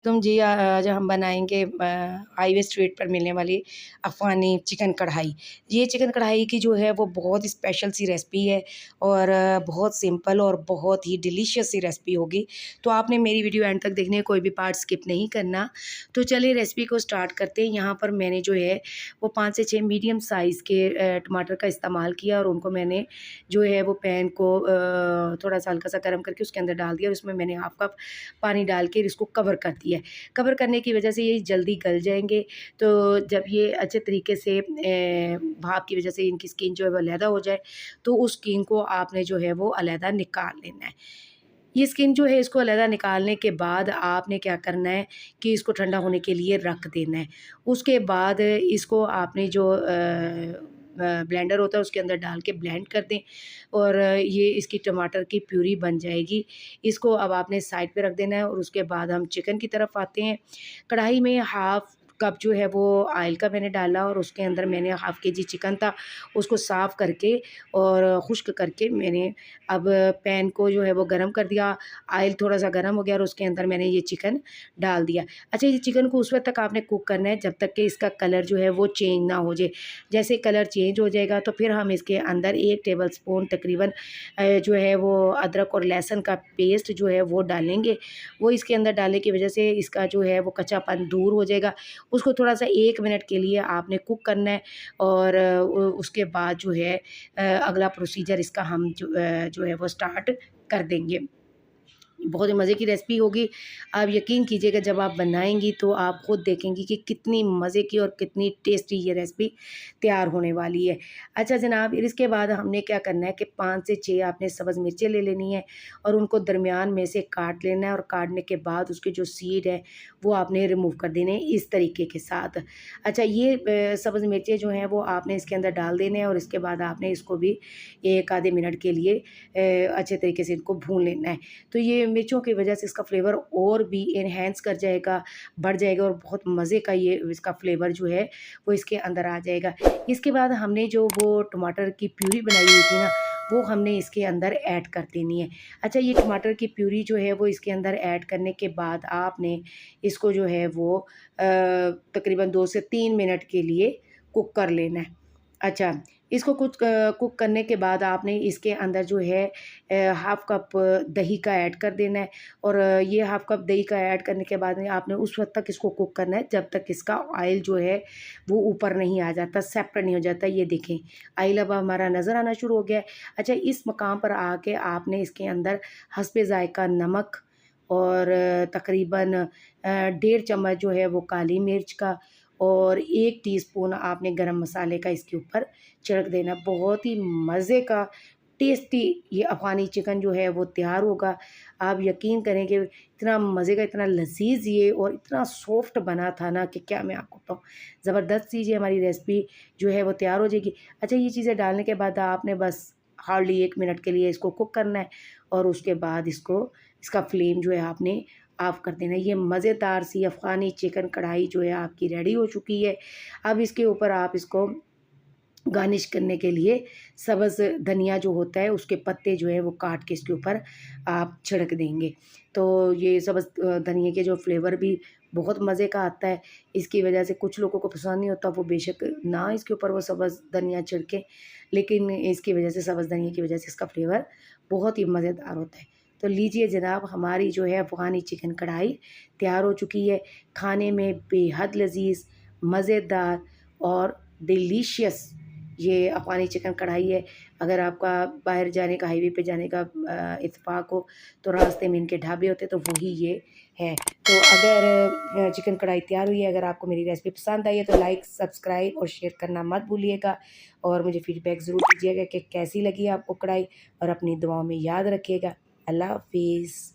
तुम जी आज हम बनाएंगे हाईवे स्ट्रीट पर मिलने वाली अफ़गानी चिकन कढ़ाई। ये चिकन कढ़ाई की जो है वो बहुत स्पेशल सी रेसिपी है और बहुत सिंपल और बहुत ही डिलीशियस सी रेसिपी होगी। तो आपने मेरी वीडियो एंड तक देखने कोई भी पार्ट स्किप नहीं करना। तो चलिए रेसिपी को स्टार्ट करते हैं। यहाँ पर मैंने जो है वो 5 से 6 मीडियम साइज़ के टमाटर का इस्तेमाल किया और उनको मैंने जो है वो पैन को थोड़ा सा हल्का सा गर्म करके उसके अंदर डाल दिया और उसमें मैंने हाफ कप पानी डाल के इसको कवर कर दिया है। कवर करने की वजह से ये जल्दी गल जाएंगे। तो जब ये अच्छे तरीके से भाप की वजह से इनकी स्किन जो है वो अलहदा हो जाए तो उस स्किन को आपने जो है वो अलहदा निकाल लेना है। ये स्किन जो है इसको अलहदा निकालने के बाद आपने क्या करना है कि इसको ठंडा होने के लिए रख देना है। उसके बाद इसको आपने जो ब्लेंडर होता है उसके अंदर डाल के ब्लेंड कर दें और ये इसकी टमाटर की प्यूरी बन जाएगी। इसको अब आपने साइड पे रख देना है और उसके बाद हम चिकन की तरफ आते हैं। कढ़ाई में हाफ़ कप जो है वो ऑयल का मैंने डाला और उसके अंदर मैंने हाफ़ केजी चिकन था उसको साफ़ करके और खुश्क करके मैंने अब पैन को जो है वो गरम कर दिया। ऑयल थोड़ा सा गरम हो गया और उसके अंदर मैंने ये चिकन डाल दिया। अच्छा, ये चिकन को उस वक्त तक आपने कुक करना है जब तक कि इसका कलर जो है वो चेंज ना हो जाए। जैसे कलर चेंज हो जाएगा तो फिर हम इसके अंदर 1 टेबल स्पून तकरीबन जो है वो अदरक और लहसुन का पेस्ट जो है वो डालेंगे। वो इसके अंदर डालने की वजह से इसका जो है वो कच्चापन दूर हो जाएगा। उसको थोड़ा-सा 1 मिनट के लिए आपने कुक करना है और उसके बाद जो है अगला प्रोसीजर इसका हम जो है वो स्टार्ट कर देंगे। बहुत ही मज़े की रेसिपी होगी। आप यकीन कीजिएगा जब आप बनाएँगी तो आप खुद देखेंगी कि कितनी मज़े की और कितनी टेस्टी ये रेसिपी तैयार होने वाली है। अच्छा जनाब, इसके बाद हमने क्या करना है कि 5 से 6 आपने सब्ज़ मिर्चें ले लेनी है और उनको दरमियान में से काट लेना है और काटने के बाद उसके जो सीड है वो आपने रिमूव कर देने हैं इस तरीके के साथ। अच्छा, ये सब्ज़ मिर्चें जो हैं वो आपने इसके अंदर डाल देने हैं और इसके बाद आपने इसको भी 1 आधे मिनट के लिए अच्छे तरीके से इनको भून लेना है। तो ये मिर्चों की वजह से इसका फ्लेवर और भी एनहांस कर जाएगा, बढ़ जाएगा और बहुत मज़े का ये इसका फ्लेवर जो है वो इसके अंदर आ जाएगा। इसके बाद हमने जो वो टमाटर की प्यूरी बनाई हुई थी ना, वो हमने इसके अंदर ऐड कर देनी है। अच्छा, ये टमाटर की प्यूरी जो है वो इसके अंदर ऐड करने के बाद आपने इसको जो है वो तकरीबन 2 से 3 मिनट के लिए कुक कर लेना है। अच्छा, इसको कुक करने के बाद आपने इसके अंदर जो है हाफ़ कप दही का ऐड कर देना है और ये हाफ़ कप दही का ऐड करने के बाद में आपने उस वक़्त तक इसको कुक करना है जब तक इसका ऑयल जो है वो ऊपर नहीं आ जाता, सेपरेट नहीं हो जाता। ये देखें, ऑयल अब हमारा नज़र आना शुरू हो गया है। अच्छा, इस मकाम पर आके आपने इसके अंदर हस्बे ज़ायक़ा नमक और तकरीबन 1.5 चम्मच जो है वो काली मिर्च का और 1 टीस्पून आपने गरम मसाले का इसके ऊपर छिड़क देना। बहुत ही मज़े का टेस्टी ये अफ़गानी चिकन जो है वो तैयार होगा। आप यकीन करें कि इतना मज़े का, इतना लज़ीज़ ये और इतना सॉफ्ट बना था ना कि क्या मैं आपको बताऊँ। ज़बरदस्त सी ये हमारी रेसिपी जो है वो तैयार हो जाएगी। अच्छा, ये चीज़ें डालने के बाद आपने बस हार्डली 1 मिनट के लिए इसको कुक करना है और उसके बाद इसका फ्लेम जो है आपने ऑफ़ कर देना है। ये मज़ेदार सी अफ़गानी चिकन कढ़ाई जो है आपकी रेडी हो चुकी है। अब इसके ऊपर आप इसको गार्निश करने के लिए सब्ज़ धनिया जो होता है उसके पत्ते जो है वो काट के इसके ऊपर आप छिड़क देंगे। तो ये सब्ज़ धनिये के जो फ्लेवर भी बहुत मज़े का आता है। इसकी वजह से कुछ लोगों को पसंद नहीं होता, वो बेशक ना इसके ऊपर वो सब्ज़ धनिया छिड़कें, लेकिन इसकी वजह से सब्ज़ धनिये की वजह से इसका फ्लेवर बहुत ही मज़ेदार होता है। तो लीजिए जनाब, हमारी जो है अफ़गानी चिकन कढ़ाई तैयार हो चुकी है। खाने में बेहद लज़ीज़, मज़ेदार और डिलीशियस ये अफ़गानी चिकन कढ़ाई है। अगर आपका बाहर जाने का, हाईवे पे जाने का इत्तेफ़ाक हो तो रास्ते में इनके ढाबे होते हैं तो वही ये है। तो अगर चिकन कढ़ाई तैयार हुई है, अगर आपको मेरी रेसिपी पसंद आई है तो लाइक, सब्सक्राइब और शेयर करना मत भूलिएगा और मुझे फ़ीडबैक ज़रूर दीजिएगा कि कैसी लगी आपको कढ़ाई और अपनी दुआओं में याद रखिएगा। अल्लाह हाफ़िज़।